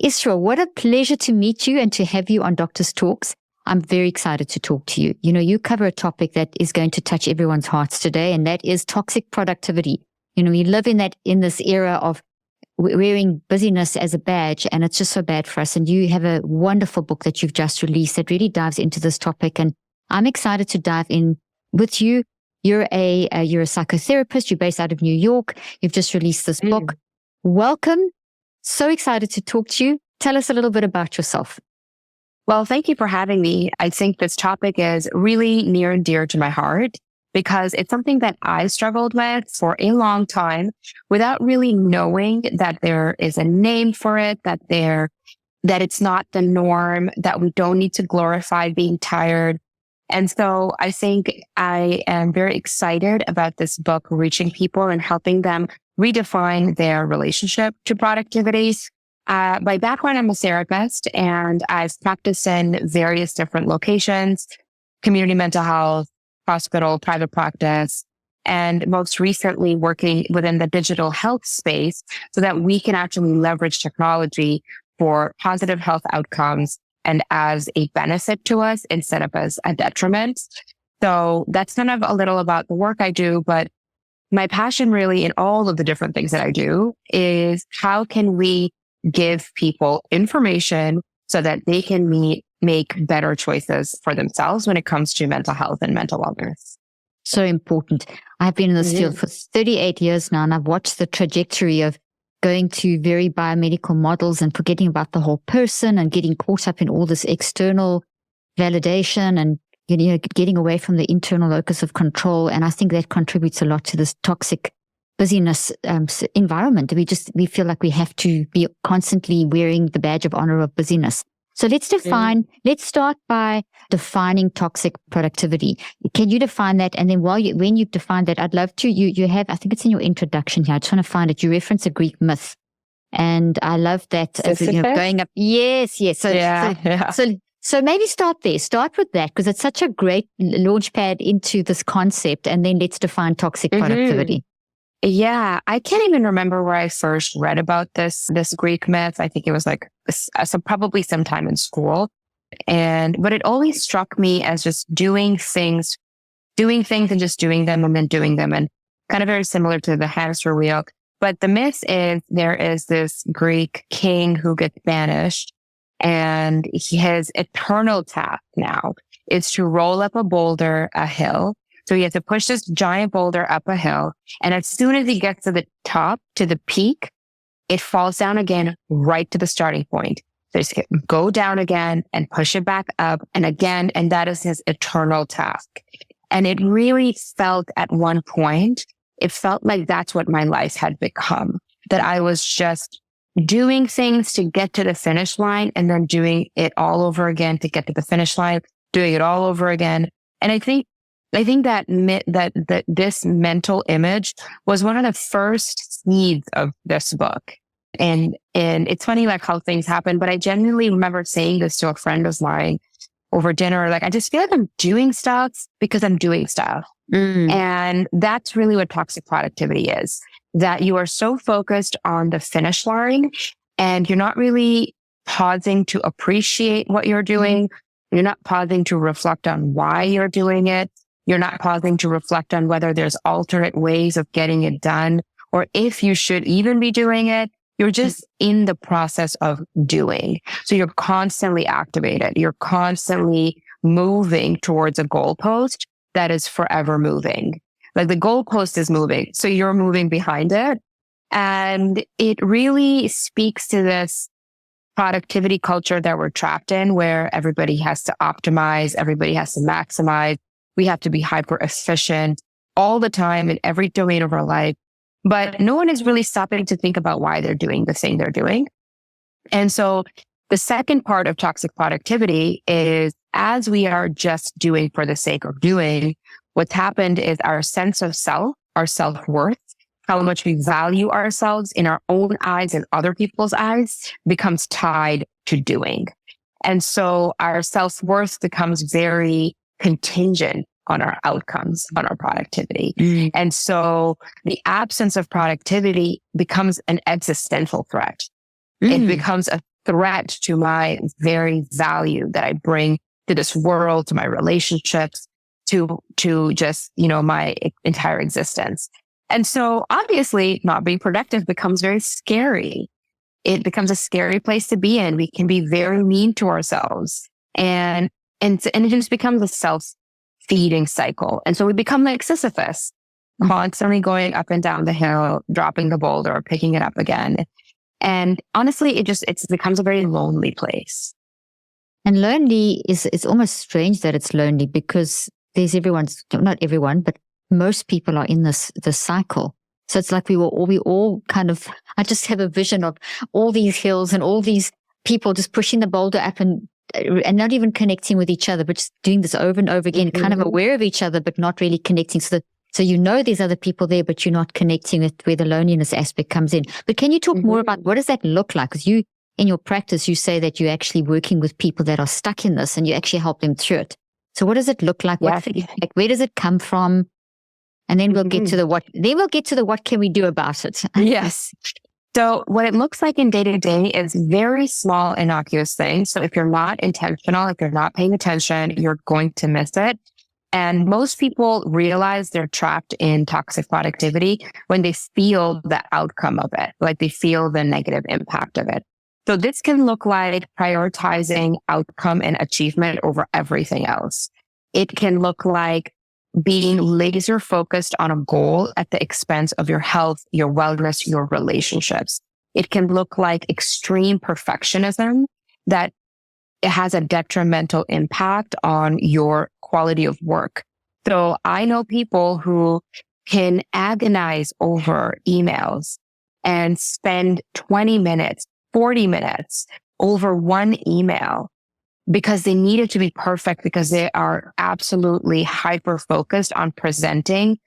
Israa, what a pleasure to meet you and to have you on Doctor's Talks. I'm very excited to talk to you. You know, you cover a topic that is going to touch everyone's hearts today, and that is toxic productivity. You know, we live in this era of wearing busyness as a badge, and it's just so bad for us. And you have a wonderful book that you've just released that really dives into this topic. And I'm excited to dive in with you. You're a psychotherapist. You're based out of New York. You've just released this book. Welcome. So excited to talk to you. Tell us a little bit about yourself. Well, thank you for having me. I think this topic is really near and dear to my heart because it's something that I struggled with for a long time without really knowing that there is a name for it, that it's not the norm, that we don't need to glorify being tired. And so I think I am very excited about this book reaching people and helping them redefine their relationship to productivity. By background, I'm a therapist and I've practiced in various different locations, community mental health, hospital, private practice, and most recently working within the digital health space so that we can actually leverage technology for positive health outcomes and as a benefit to us instead of as a detriment. So that's kind of a little about the work I do, but my passion really in all of the different things that I do is how can we give people information so that they can make better choices for themselves when it comes to mental health and mental wellness. So important. I've been in this field for 38 years now, and I've watched the trajectory of going to very biomedical models and forgetting about the whole person and getting caught up in all this external validation and getting away from the internal locus of control. And I think that contributes a lot to this toxic busyness environment. We feel like we have to be constantly wearing the badge of honor of busyness. So let's start by defining toxic productivity. Can you define that? And then when you've defined that, I'd love to, you have, I think it's in your introduction here. I just want to find it. You reference a Greek myth. And I love that as going up. Yes. So maybe start there. Start with that because it's such a great launch pad into this concept. And then let's define toxic productivity. Yeah, I can't even remember where I first read about this Greek myth. I think it was like probably sometime in school. But it always struck me as just doing things and just doing them and then doing them, and kind of very similar to the hamster wheel. But the myth is there is this Greek king who gets banished, and his eternal task now is to roll up a hill. So he has to push this giant boulder up a hill. And as soon as he gets to the top, to the peak, it falls down again right to the starting point. So just go down again and push it back up and again. And that is his eternal task. And it really felt at one point, it felt like that's what my life had become, that I was just doing things to get to the finish line and then doing it all over again to get to the finish line, doing it all over again. And I think that this mental image was one of the first seeds of this book. And it's funny like how things happen, but I genuinely remember saying this to a friend of mine over dinner. Like, I just feel like I'm doing stuff because I'm doing stuff. And that's really what toxic productivity is, that you are so focused on the finish line and you're not really pausing to appreciate what you're doing. You're not pausing to reflect on why you're doing it. You're not pausing to reflect on whether there's alternate ways of getting it done or if you should even be doing it. You're just in the process of doing. So you're constantly activated. You're constantly moving towards a goalpost that is forever moving. Like the goalpost is moving. So you're moving behind it. And it really speaks to this productivity culture that we're trapped in, where everybody has to optimize, everybody has to maximize. We have to be hyper efficient all the time in every domain of our life. But no one is really stopping to think about why they're doing the thing they're doing. And so the second part of toxic productivity is, as we are just doing for the sake of doing, what's happened is our sense of self, our self-worth, how much we value ourselves in our own eyes and other people's eyes becomes tied to doing. And so our self-worth becomes very contingent on our outcomes, on our productivity. And so the absence of productivity becomes an existential threat. It becomes a threat to my very value that I bring to this world, to my relationships, to just, my entire existence. And so obviously not being productive becomes very scary. It becomes a scary place to be in. We can be very mean to ourselves, and it just becomes a self-feeding cycle. And so we become like Sisyphus, constantly going up and down the hill, dropping the boulder, picking it up again. And honestly, it becomes a very lonely place. And lonely it's almost strange that it's lonely, because there's not everyone, but most people are in this cycle. So it's like we all kind of, I just have a vision of all these hills and all these people just pushing the boulder up and not even connecting with each other, but just doing this over and over again, kind of aware of each other, but not really connecting. So there's other people there, but you're not connecting with where the loneliness aspect comes in. But can you talk more about what does that look like? Because in your practice, you say that you're actually working with people that are stuck in this and you actually help them through it. So what does it look like? Yes. Where does it come from? And then we'll get to the what. Then we'll get to the what can we do about it? Yes. So what it looks like in day to day is very small, innocuous things. So if you're not intentional, if you're not paying attention, you're going to miss it. And most people realize they're trapped in toxic productivity when they feel the outcome of it, like they feel the negative impact of it. So this can look like prioritizing outcome and achievement over everything else. It can look like being laser focused on a goal at the expense of your health, your wellness, your relationships. It can look like extreme perfectionism that it has a detrimental impact on your quality of work. So I know people who can agonize over emails and spend 20 minutes, 40 minutes over one email because they need it to be perfect, because they are absolutely hyper focused on presenting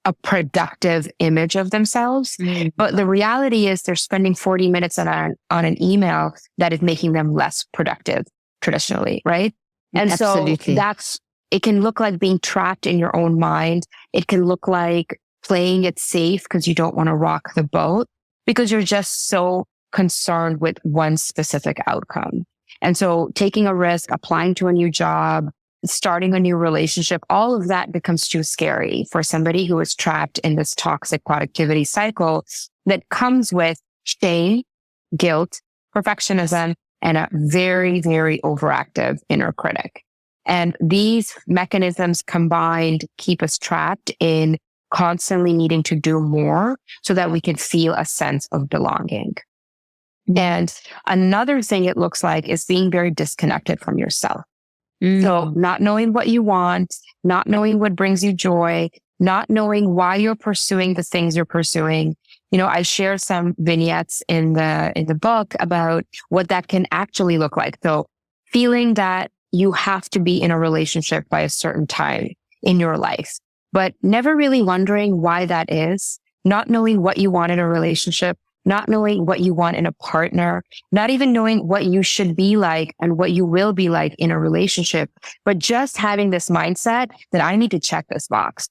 a productive image of themselves. Mm-hmm. But the reality is they're spending 40 minutes on an email that is making them less productive traditionally, right? And Absolutely. So it can look like being trapped in your own mind. It can look like playing it safe because you don't want to rock the boat, because you're just so concerned with one specific outcome. And so taking a risk, applying to a new job, starting a new relationship, all of that becomes too scary for somebody who is trapped in this toxic productivity cycle that comes with shame, guilt, perfectionism, and a very, very overactive inner critic. And these mechanisms combined keep us trapped in constantly needing to do more so that we can feel a sense of belonging. And another thing it looks like is being very disconnected from yourself. So not knowing what you want, not knowing what brings you joy, not knowing why you're pursuing the things you're pursuing. I share some vignettes in the book about what that can actually look like. So feeling that you have to be in a relationship by a certain time in your life, but never really wondering why that is, not knowing what you want in a relationship, not knowing what you want in a partner, not even knowing what you should be like and what you will be like in a relationship, but just having this mindset that I need to check this box.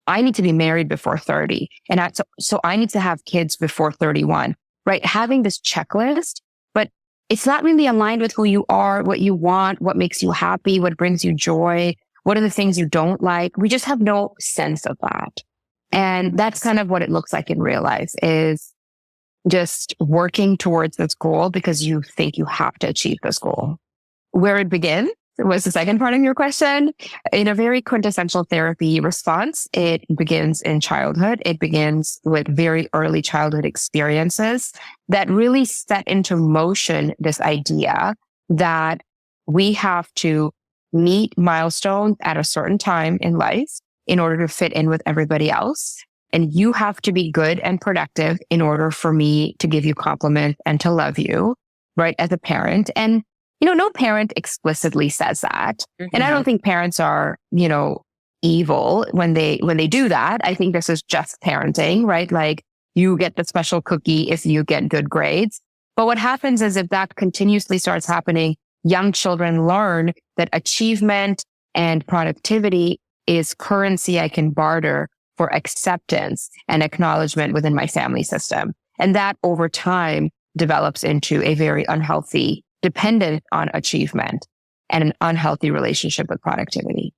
I need to be married before 30. And so I need to have kids before 31, right? Having this checklist, but it's not really aligned with who you are, what you want, what makes you happy, what brings you joy, what are the things you don't like. We just have no sense of that. And that's kind of what it looks like in real life, is just working towards this goal because you think you have to achieve this goal. Where it begins was the second part of your question. In a very quintessential therapy response, it begins in childhood. It begins with very early childhood experiences that really set into motion this idea that we have to meet milestones at a certain time in life in order to fit in with everybody else. And you have to be good and productive in order for me to give you compliments and to love you, right? As a parent. And, no parent explicitly says that. Mm-hmm. And I don't think parents are, evil when they do that. I think this is just parenting, right? Like you get the special cookie if you get good grades. But what happens is if that continuously starts happening, young children learn that achievement and productivity is currency I can barter for acceptance and acknowledgement within my family system. And that over time develops into a very unhealthy, dependent on achievement and an unhealthy relationship with productivity.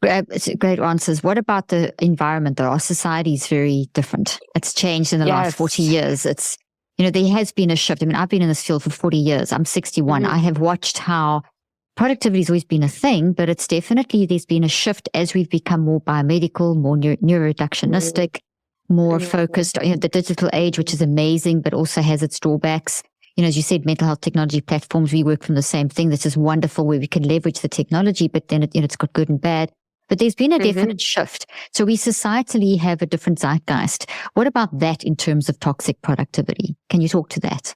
It's great answers. What about the environment though? Our society is very different. It's changed in the last 40 years. It's, there has been a shift. I mean, I've been in this field for 40 years. I'm 61. I have watched how productivity has always been a thing, but it's definitely, there's been a shift as we've become more biomedical, more neuroreductionistic, more focused. The digital age, which is amazing, but also has its drawbacks. As you said, mental health technology platforms, we work from the same thing. This is wonderful where we can leverage the technology, but then it's got good and bad. But there's been a definite shift. So we societally have a different zeitgeist. What about that in terms of toxic productivity? Can you talk to that?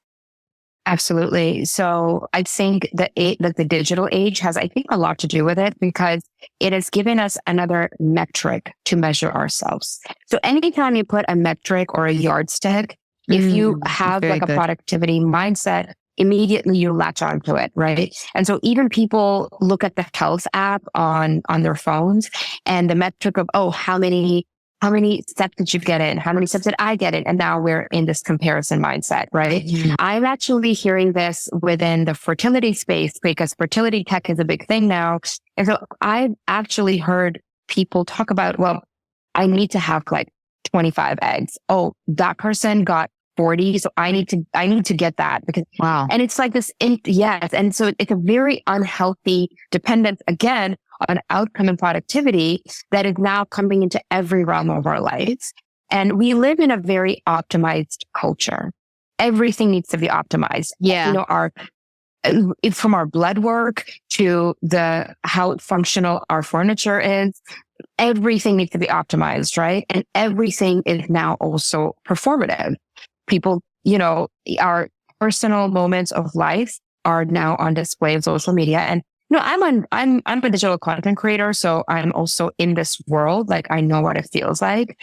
Absolutely. So I think that the digital age has, I think, a lot to do with it because it has given us another metric to measure ourselves. So anytime you put a metric or a yardstick, if you have like a productivity mindset, immediately you latch onto it, right? And so even people look at the health app on their phones and the metric of, how many steps did you get in? How many steps did I get in? And now we're in this comparison mindset, right? I'm actually hearing this within the fertility space because fertility tech is a big thing now. And so I've actually heard people talk about, well, I need to have like 25 eggs. Oh, that person got 40. So I need to get that because, wow. And it's like this, yes. And so it's a very unhealthy dependence again on outcome and productivity that is now coming into every realm of our lives. And we live in a very optimized culture. Everything needs to be optimized. Yeah. From our blood work to how functional our furniture is, everything needs to be optimized, right? And everything is now also performative. People, our personal moments of life are now on display on social media. And I'm a digital content creator, so I'm also in this world. Like I know what it feels like.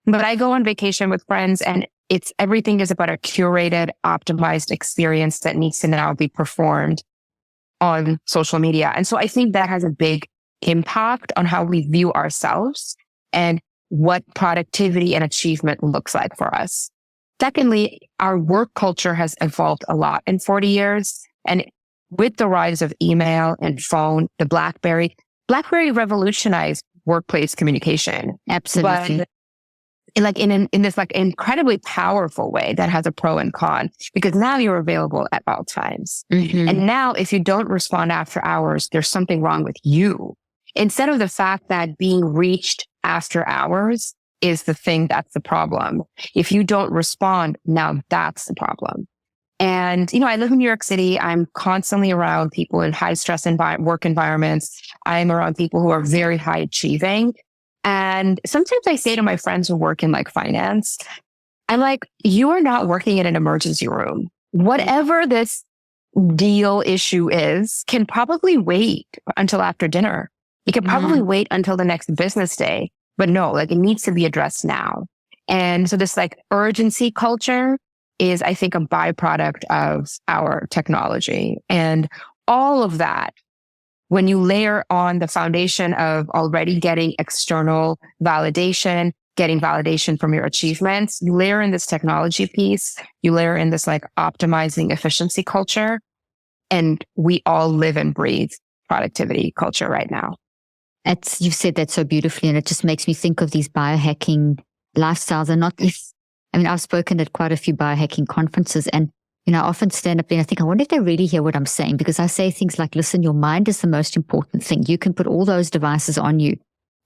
But I go on vacation with friends and everything is about a curated, optimized experience that needs to now be performed on social media. And so I think that has a big impact on how we view ourselves and what productivity and achievement looks like for us. Secondly, our work culture has evolved a lot in 40 years. And with the rise of email and phone, the BlackBerry revolutionized workplace communication. Absolutely. But like in this like incredibly powerful way that has a pro and con, because now you're available at all times. And now if you don't respond after hours, there's something wrong with you. Instead of the fact that being reached after hours is the thing that's the problem. If you don't respond, now that's the problem. And, I live in New York City. I'm constantly around people in high stress work environments. I'm around people who are very high achieving. And sometimes I say to my friends who work in like finance, I'm like, you are not working in an emergency room. Whatever this deal issue is can probably wait until after dinner. It can probably wait until the next business day. But no, like it needs to be addressed now. And so this like urgency culture is, I think, a byproduct of our technology. And all of that, when you layer on the foundation of already getting external validation, getting validation from your achievements, you layer in this technology piece, you layer in this like optimizing efficiency culture, and we all live and breathe productivity culture right now. You've said that so beautifully, and it just makes me think of these biohacking lifestyles. I've spoken at quite a few biohacking conferences, and I often stand up there and I think, I wonder if they really hear what I'm saying, because I say things like, listen, your mind is the most important thing. You can put all those devices on you,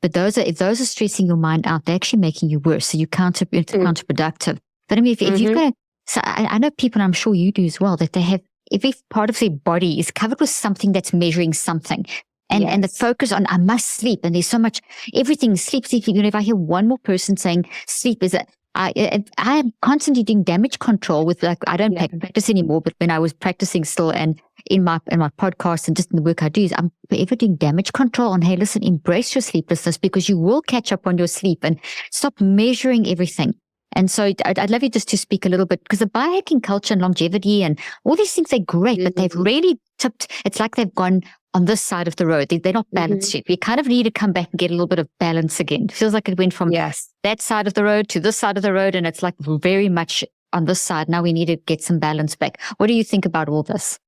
but if those are stressing your mind out, they're actually making you worse. So it's counterproductive. But if you've got so I know people, and I'm sure you do as well, that they have, if part of their body is covered with something that's measuring something. And the focus on, I must sleep. And there's so much, everything, sleep. If I hear one more person saying sleep is I am constantly doing damage control with, like, I don't practice anymore, but when I was practicing still and in my podcast and just in the work I do, I'm forever doing damage control on, hey, listen, embrace your sleeplessness because you will catch up on your sleep and stop measuring everything. And so I'd love you just to speak a little bit, because the biohacking culture and longevity and all these things are great, but they've really tipped, it's like they've gone on this side of the road. They're not balanced yet. We kind of need to come back and get a little bit of balance again. It feels like it went from that side of the road to this side of the road, and it's like very much on this side. Now we need to get some balance back. What do you think about all this?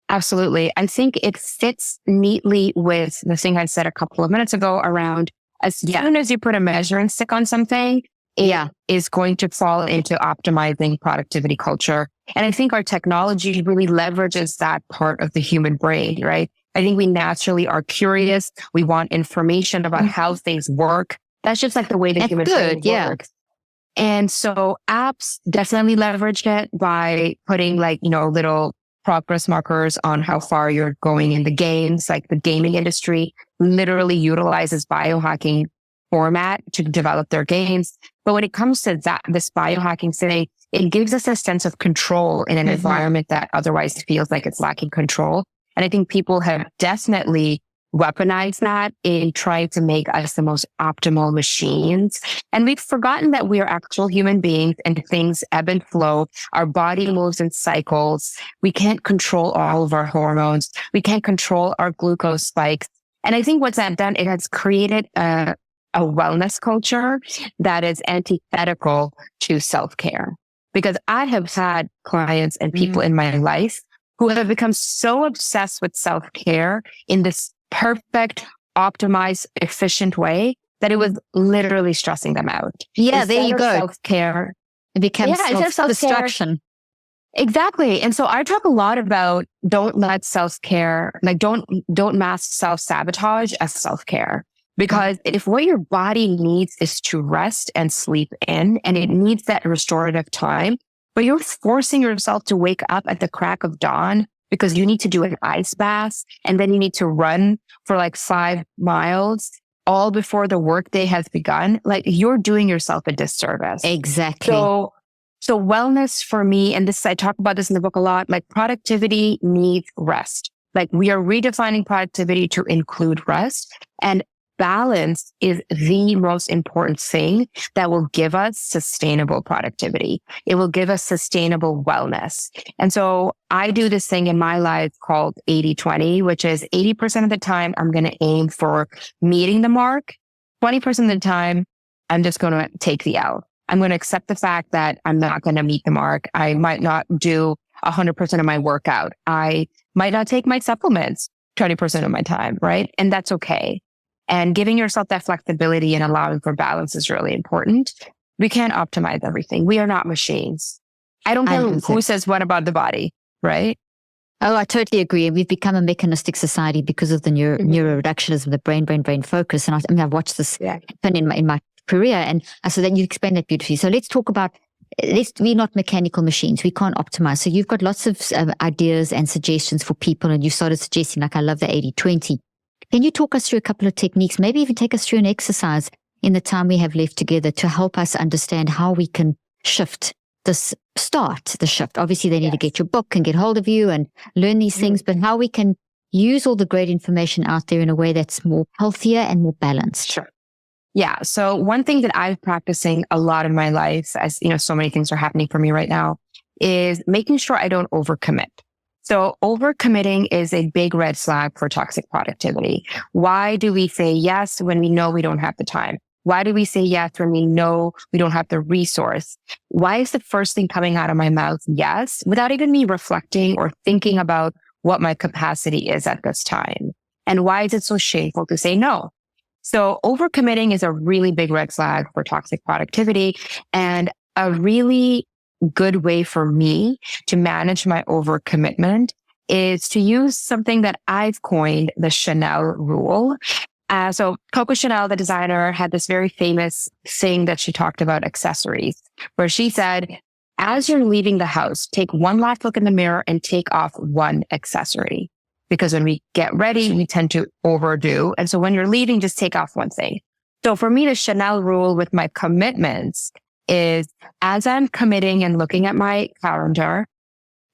Absolutely. I think it fits neatly with the thing I said a couple of minutes ago around as soon as you put a measuring stick on something, it is going to fall into optimizing productivity culture. And I think our technology really leverages that part of the human brain, right? I think we naturally are curious. We want information about how things work. That's just like the way the human brain works. And so apps definitely leverage it by putting like, little progress markers on how far you're going in the games. Like the gaming industry literally utilizes biohacking format to develop their games. But when it comes to this biohacking thing, it gives us a sense of control in an environment that otherwise feels like it's lacking control. And I think people have definitely weaponized that in trying to make us the most optimal machines. And we've forgotten that we are actual human beings and things ebb and flow. Our body moves in cycles. We can't control all of our hormones. We can't control our glucose spikes. And I think what's that done, it has created a wellness culture that is antithetical to self-care. Because I have had clients and people in my life who have become so obsessed with self-care in this perfect, optimized, efficient way that it was literally stressing them out. Yeah, Instead there you go. Self-care. It becomes self-destruction. Exactly. And so I talk a lot about don't let self-care, like don't mask self-sabotage as self-care. Because if what your body needs is to rest and sleep in, and it needs that restorative time, but you're forcing yourself to wake up at the crack of dawn because you need to do an ice bath and then you need to run for like 5 miles all before the workday has begun, like you're doing yourself a disservice. Exactly. So wellness for me, and I talk about this in the book a lot, like productivity needs rest. Like we are redefining productivity to include rest, and balance is the most important thing that will give us sustainable productivity. It will give us sustainable wellness. And so I do this thing in my life called 80-20, which is 80% of the time, I'm going to aim for meeting the mark. 20% of the time, I'm just going to take the L. I'm going to accept the fact that I'm not going to meet the mark. I might not do 100% of my workout. I might not take my supplements 20% of my time, right? And that's okay. And giving yourself that flexibility and allowing for balance is really important. We can't optimize everything. We are not machines. I don't care who says what about the body, right? Oh, I totally agree. We've become a mechanistic society because of the neuroreductionism, the brain focus. And I've watched this happen in my career. And so then you explained that beautifully. So let's talk about, we're not mechanical machines. We can't optimize. So you've got lots of ideas and suggestions for people. And you started suggesting, like, I love the 80-20. Can you talk us through a couple of techniques, maybe even take us through an exercise in the time we have left together to help us understand how we can start the shift? Obviously, they need to get your book and get hold of you and learn these things, but how we can use all the great information out there in a way that's more healthier and more balanced. Sure. Yeah. So one thing that I'm practicing a lot in my life, as so many things are happening for me right now, is making sure I don't overcommit. So overcommitting is a big red flag for toxic productivity. Why do we say yes when we know we don't have the time? Why do we say yes when we know we don't have the resource? Why is the first thing coming out of my mouth yes, without even me reflecting or thinking about what my capacity is at this time? And why is it so shameful to say no? So overcommitting is a really big red flag for toxic productivity, and a really good way for me to manage my overcommitment is to use something that I've coined, the Chanel rule. So Coco Chanel, the designer, had this very famous thing that she talked about accessories, where she said, as you're leaving the house, take one last look in the mirror and take off one accessory. Because when we get ready, we tend to overdo. And so when you're leaving, just take off one thing. So for me, the Chanel rule with my commitments is, as I'm committing and looking at my calendar,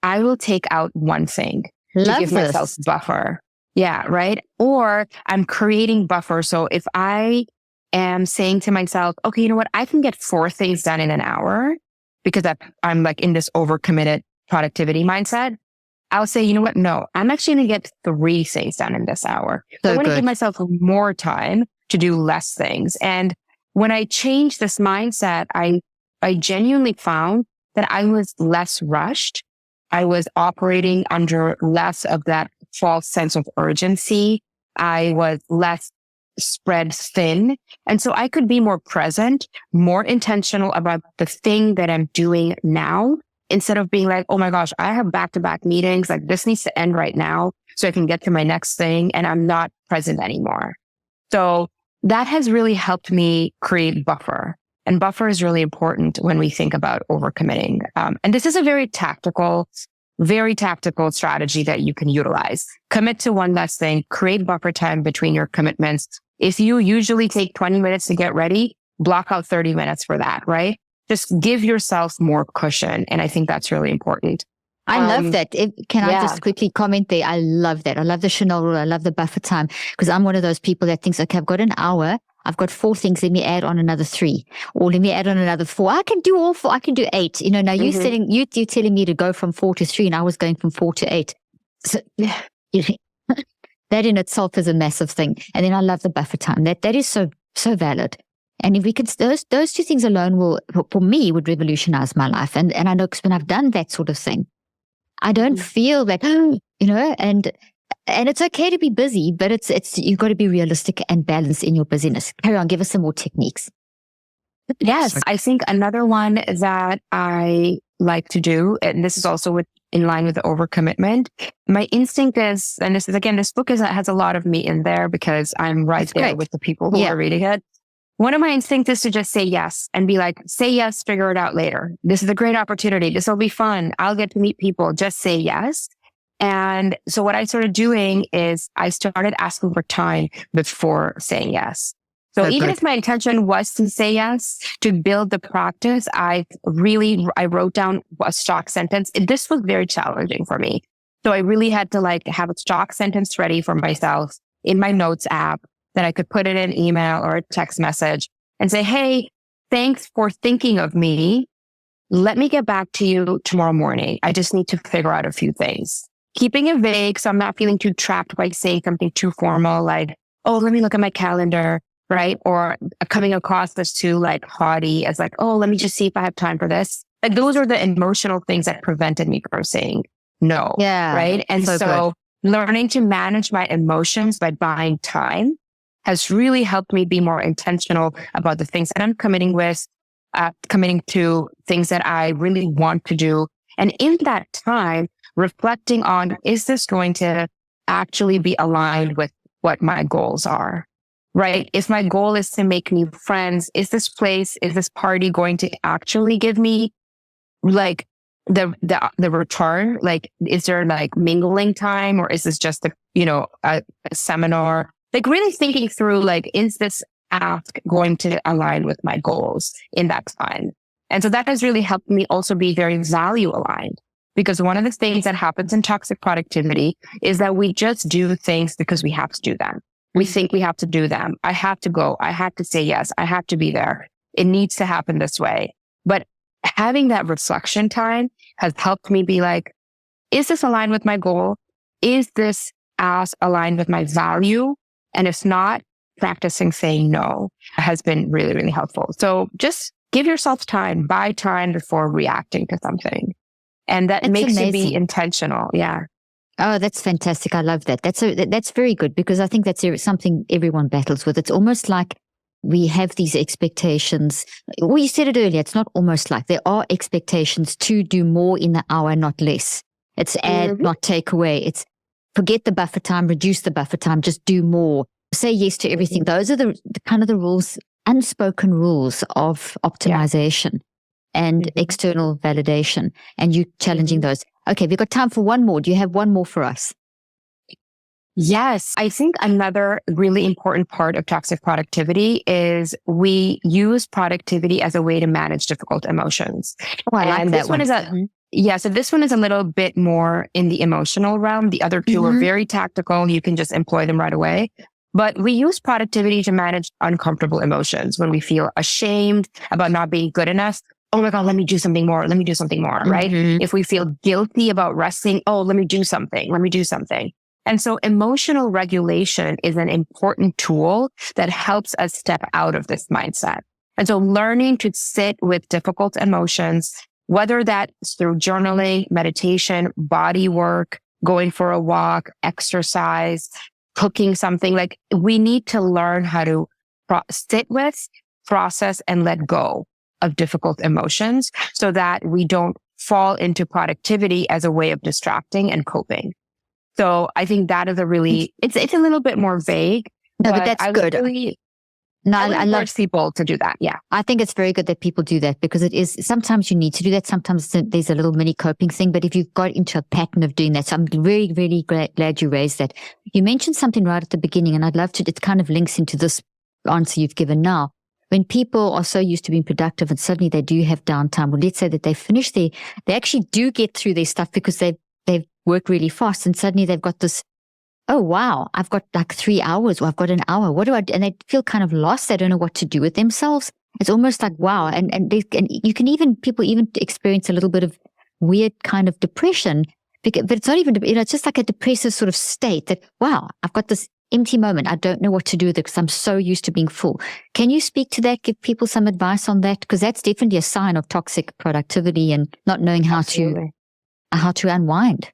I will take out one thing to give myself buffer. Yeah, right. Or I'm creating buffer. So if I am saying to myself, okay, you know what? I can get 4 things done in an hour because I'm like in this overcommitted productivity mindset. I'll say, you know what? No, I'm actually going to get 3 things done in this hour. So I want to give myself more time to do less things. And when I changed this mindset, I genuinely found that I was less rushed. I was operating under less of that false sense of urgency. I was less spread thin. And so I could be more present, more intentional about the thing that I'm doing now, instead of being like, oh my gosh, I have back-to-back meetings. Like this needs to end right now so I can get to my next thing, and I'm not present anymore. So that has really helped me create buffer. And buffer is really important when we think about overcommitting. And this is a very tactical strategy that you can utilize. Commit to one less thing, create buffer time between your commitments. If you usually take 20 minutes to get ready, block out 30 minutes for that, right? Just give yourself more cushion. And I think that's really important. I love that. Can I just quickly comment there? I love that. I love the Chanel rule. I love the buffer time, because I'm one of those people that thinks, okay, I've got an hour. I've got 4 things. Let me add on another 3, or let me add on another 4. I can do all 4. I can do 8. You know, now you're telling me to go from 4 to 3, and I was going from 4 to 8. So that in itself is a massive thing. And then I love the buffer time. That is so valid. And if we could, those 2 things alone will, for me, would revolutionize my life. And I know, because when I've done that sort of thing, I don't feel that, you know, and it's okay to be busy, but it's you've got to be realistic and balanced in your busyness. Carry on, give us some more techniques. Yes, I think another one that I like to do, and this is also in line with the overcommitment, my instinct is, and this is, again, this book has a lot of me in there because I'm right there with the people who are reading it. One of my instincts is to just say yes and be like, say yes, figure it out later. This is a great opportunity. This will be fun. I'll get to meet people. Just say yes. And so what I started doing is I started asking for time before saying yes. So even if my intention was to say yes, to build the practice, I wrote down a stock sentence. This was very challenging for me. So I really had to have a stock sentence ready for myself in my notes app, that I could put it in an email or a text message and say, hey, thanks for thinking of me. Let me get back to you tomorrow morning. I just need to figure out a few things. Keeping it vague, so I'm not feeling too trapped by saying something too formal, like, oh, let me look at my calendar, right? Or coming across as too haughty, as oh, let me just see if I have time for this. Those are the emotional things that prevented me from saying no. Yeah. Right. And so learning to manage my emotions by buying time has really helped me be more intentional about the things that I'm committing to, things that I really want to do. And in that time, reflecting on, is this going to actually be aligned with what my goals are, right? If my goal is to make new friends, is this party going to actually give me the return? Is there mingling time, or is this just a seminar? Really thinking through, is this ask going to align with my goals in that time? And so that has really helped me also be very value aligned, because one of the things that happens in toxic productivity is that we just do things because we have to do them. We think we have to do them. I have to go. I have to say yes. I have to be there. It needs to happen this way. But having that reflection time has helped me be like, is this aligned with my goal? Is this ask aligned with my value? And if not, practicing saying no has been really, really helpful. So just give yourself time, buy time before reacting to something. And that makes you be intentional. Yeah. Oh, that's fantastic. I love that. That's very good, because I think that's something everyone battles with. It's almost like we have these expectations. Well, you said it earlier. It's not almost like, there are expectations to do more in the hour, not less. It's add, not take away. It's forget the buffer time, reduce the buffer time, just do more. Say yes to everything. Those are the kind of the rules, unspoken rules of optimization and external validation. And you challenging those. Okay, we've got time for one more. Do you have one more for us? Yes. I think another really important part of toxic productivity is we use productivity as a way to manage difficult emotions. Oh, I like that one. So this one is a little bit more in the emotional realm. The other two are very tactical. You can just employ them right away. But we use productivity to manage uncomfortable emotions when we feel ashamed about not being good enough. Oh my God, let me do something more. Let me do something more, right? If we feel guilty about resting, oh, let me do something. Let me do something. And so emotional regulation is an important tool that helps us step out of this mindset. And so learning to sit with difficult emotions, whether that's through journaling, meditation, body work, going for a walk, exercise, cooking something. Like, we need to learn how to sit with, process, and let go of difficult emotions so that we don't fall into productivity as a way of distracting and coping. So I think that is it's a little bit more vague. No, but that's good. I love people to do that. Yeah. I think it's very good that people do that, because it is, sometimes you need to do that. Sometimes there's a little mini coping thing, but if you've got into a pattern of doing that, so I'm really, really glad you raised that. You mentioned something right at the beginning, and I'd love to, it kind of links into this answer you've given now. When people are so used to being productive and suddenly they do have downtime, or let's say that they actually do get through their stuff because they've worked really fast, and suddenly they've got this, oh, wow, I've got like 3 hours, or I've got an hour. What do I do? And they feel kind of lost. They don't know what to do with themselves. It's almost like, wow. And you can people experience a little bit of weird kind of depression, but it's not even, it's just like a depressive sort of state that, wow, I've got this empty moment. I don't know what to do with it because I'm so used to being full. Can you speak to that? Give people some advice on that? Because that's definitely a sign of toxic productivity and not knowing how to unwind.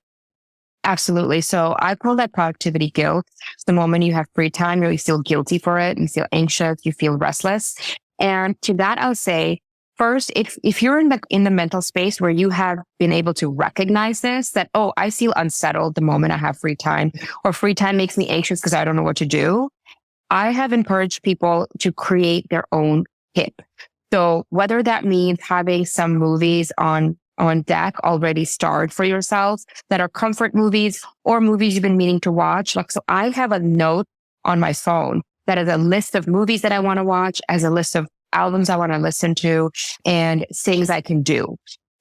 Absolutely. So I call that productivity guilt. It's the moment you have free time, you feel guilty for it, you feel anxious, you feel restless. And to that, I'll say, first, if you're in the mental space where you have been able to recognize this, that, oh, I feel unsettled the moment I have free time, or free time makes me anxious because I don't know what to do, I have encouraged people to create their own HIP. So whether that means having some movies on deck already starred for yourselves that are comfort movies, or movies you've been meaning to watch. Like, so I have a note on my phone that is a list of movies that I want to watch, as a list of albums I want to listen to, and things I can do.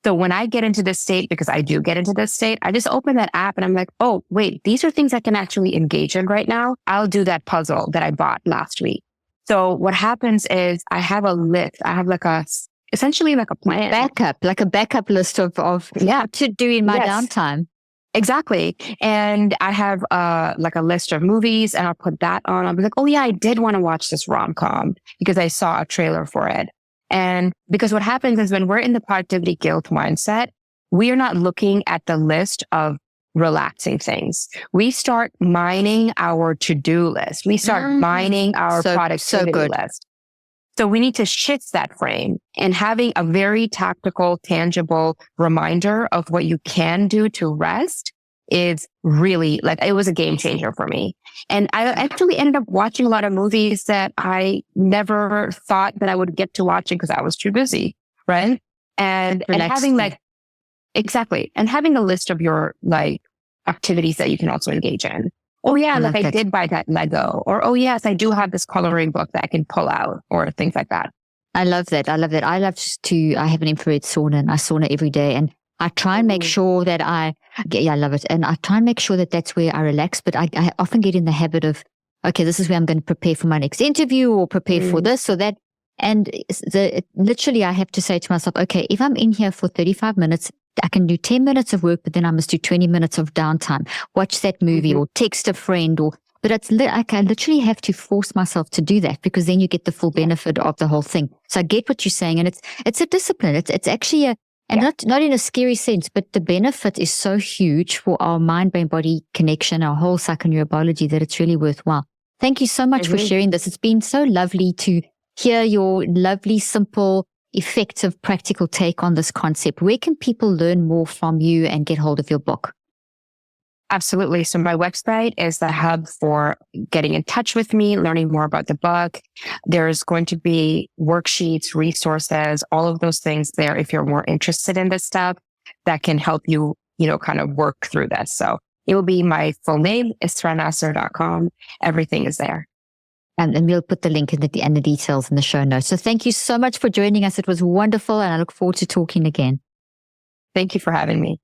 So when I get into this state, because I do get into this state, I just open that app and I'm like, oh, wait, these are things I can actually engage in right now. I'll do that puzzle that I bought last week. So what happens is I have a list. I have essentially like a plan. Like a backup list of what to do in my downtime. Exactly. And I have like a list of movies, and I'll put that on. I'll be like, oh yeah, I did want to watch this rom-com because I saw a trailer for it. And because what happens is when we're in the productivity guilt mindset, we are not looking at the list of relaxing things. We start mining our to-do list. We start mining our productivity list. So we need to shift that frame, and having a very tactical, tangible reminder of what you can do to rest is really, like, it was a game changer for me. And I actually ended up watching a lot of movies that I never thought that I would get to watching because I was too busy. Right. And having and having a list of your activities that you can also engage in. Oh yeah, I did buy that Lego, or oh yes, I do have this coloring book that I can pull out, or things like that. I love that. I have an infrared sauna, and I sauna every day, and I try and make sure that I love it. And I try and make sure that that's where I relax, but I often get in the habit of, okay, this is where I'm going to prepare for my next interview, or prepare for this or that. And literally I have to say to myself, okay, if I'm in here for 35 minutes, I can do 10 minutes of work, but then I must do 20 minutes of downtime, watch that movie or text a friend, but it's like I literally have to force myself to do that, because then you get the full benefit of the whole thing. So I get what you're saying, and it's a discipline. It's actually not in a scary sense, but the benefit is so huge for our mind, brain, body connection, our whole psychoneurobiology, that it's really worthwhile. Thank you so much for sharing this. It's been so lovely to hear your lovely, simple, effective, practical take on this concept. Where can people learn more from you and get hold of your book? Absolutely. So my website is the hub for getting in touch with me, learning more about the book. There's going to be worksheets, resources, all of those things there if you're more interested in this stuff that can help you, kind of work through this. So it will be my full name, israhnasir.com. Everything is there. And we'll put the link and the details in the show notes. So thank you so much for joining us. It was wonderful, and I look forward to talking again. Thank you for having me.